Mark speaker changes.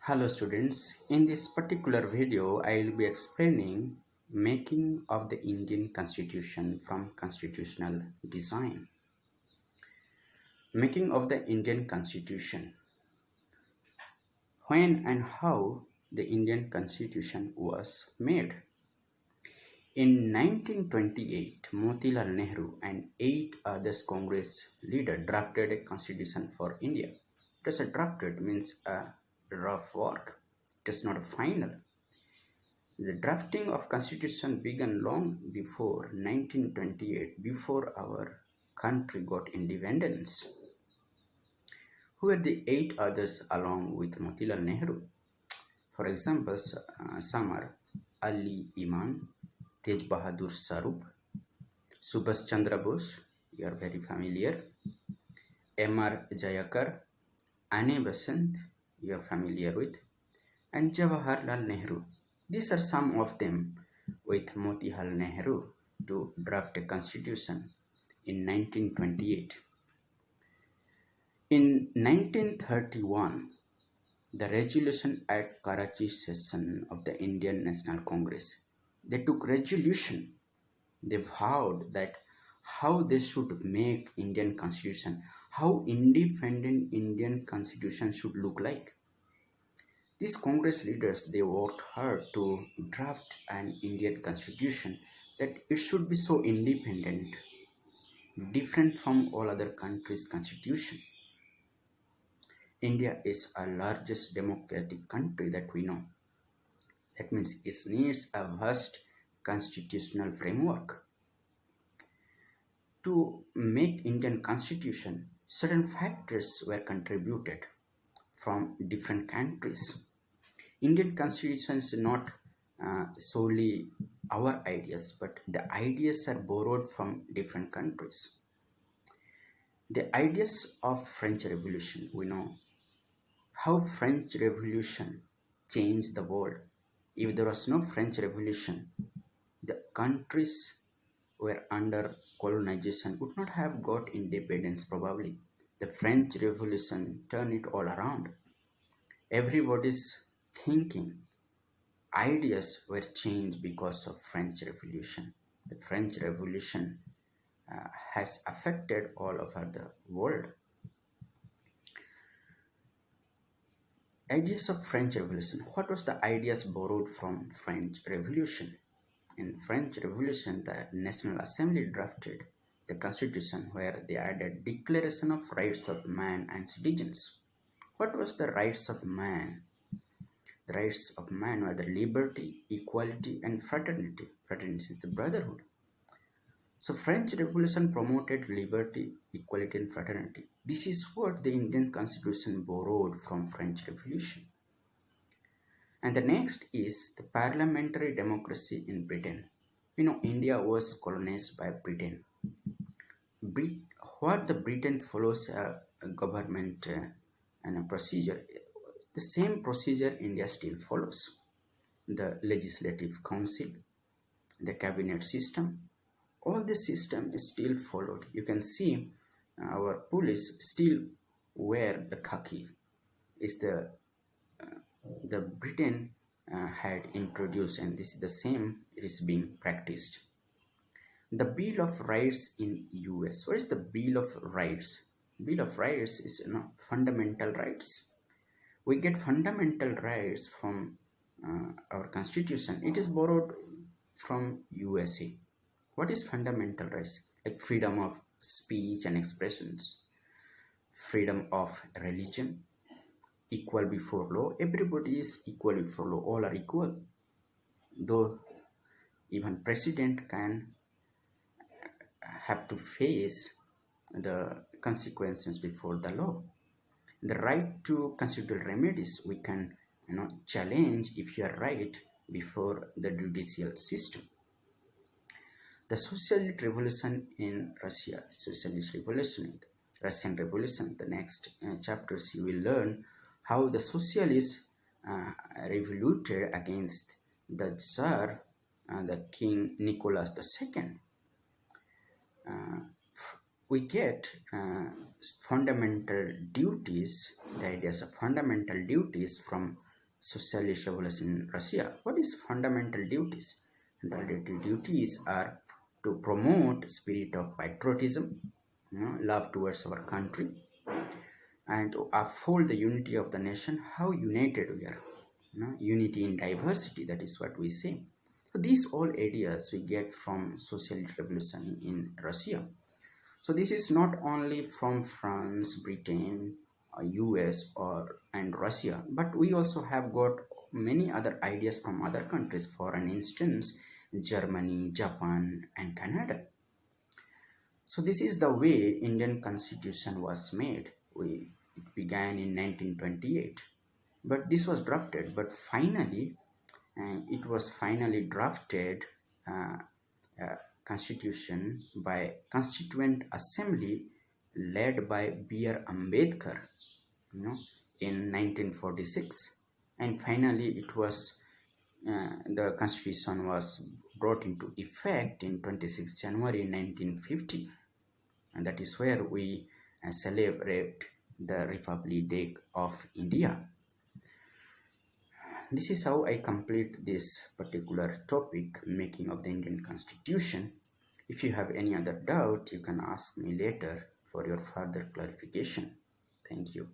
Speaker 1: Hello students, in this particular video I will be explaining making of the Indian Constitution from constitutional design. Making of the Indian Constitution. When and how the Indian Constitution was made. In 1928, Motilal Nehru and 8 others Congress leaders drafted a constitution for India. It is a drafted means a rough work. It is not a final. The drafting of constitution began long before 1928, before our country got independence. Who were the 8 others along with Motilal Nehru? For example, some are Ali Iman, Tej Bahadur Sarup, Subhas Chandra Bose, you are very familiar, M.R. Jayakar, Anne Besant, you are familiar with, and Jawaharlal Nehru. These are some of them with Motilal Nehru to draft a constitution in 1928. In 1931, the resolution at Karachi session of the Indian National Congress, they took resolution. They vowed that how they should make Indian constitution, how independent Indian constitution should look like. These Congress leaders, they worked hard to draft an Indian constitution that it should be so independent, different from all other countries' constitution. India is our largest democratic country that we know. That means it needs a vast constitutional framework. To make Indian constitution, certain factors were contributed from different countries. Indian constitution is not solely our ideas, but the ideas are borrowed from different countries. The ideas of French Revolution, we know how French Revolution changed the world. If there was no French Revolution, the countries were under colonization would not have got independence probably. The French Revolution turned it all around. Everybody's thinking, ideas were changed because of French Revolution. The French Revolution has affected all over the world. Ideas of French Revolution. What was the ideas borrowed from French Revolution? In French Revolution, the National Assembly drafted the constitution where they added Declaration of Rights of Man and Citizens. What was the rights of man? The rights of man were the liberty, equality, and fraternity. Fraternity is the brotherhood. So French Revolution promoted liberty, equality, and fraternity. This is what the Indian Constitution borrowed from French Revolution. And the next is the parliamentary democracy in Britain. India was colonized by Britain. What the Britain follows a government and a procedure, the same procedure India still follows. The legislative council, the cabinet system, all the system is still followed. You can see our police still wear the khaki. Is the Britain had introduced, and this is the same it is being practiced. The Bill of Rights in US. What is the Bill of Rights? Bill of Rights is fundamental rights. We get fundamental rights from our constitution. It is borrowed from USA. What is fundamental rights? Like freedom of speech and expressions, freedom of religion, equal before law. Everybody is equal before law. All are equal. Though even president can have to face the consequences before the law. The right to constitutional remedies, we can challenge if you are right before the judicial system. The socialist revolution in Russia, Russian Revolution. The next chapters you will learn how the socialists revoluted against the Tsar, the King Nicholas II. We get fundamental duties, the ideas of fundamental duties from socialist revolution in Russia. What is fundamental duties? Fundamental duties are to promote spirit of patriotism, love towards our country, and to uphold the unity of the nation. How united we are, unity in diversity. That is what we say. So these all areas we get from socialist revolution in Russia. So this is not only from France, Britain, US or and Russia, but we also have got many other ideas from other countries. For an instance, Germany, Japan, and Canada. So this is the way Indian Constitution was made. It began in 1928, but this was drafted. But finally, it was finally drafted. Uh, Constitution by Constituent Assembly led by B.R. Ambedkar, you know, in 1946, and finally the Constitution was brought into effect in 26 January 1950, and that is where we celebrate the Republic Day of India. This is how I complete this particular topic, making of the Indian Constitution. If you have any other doubt, you can ask me later for your further clarification. Thank you.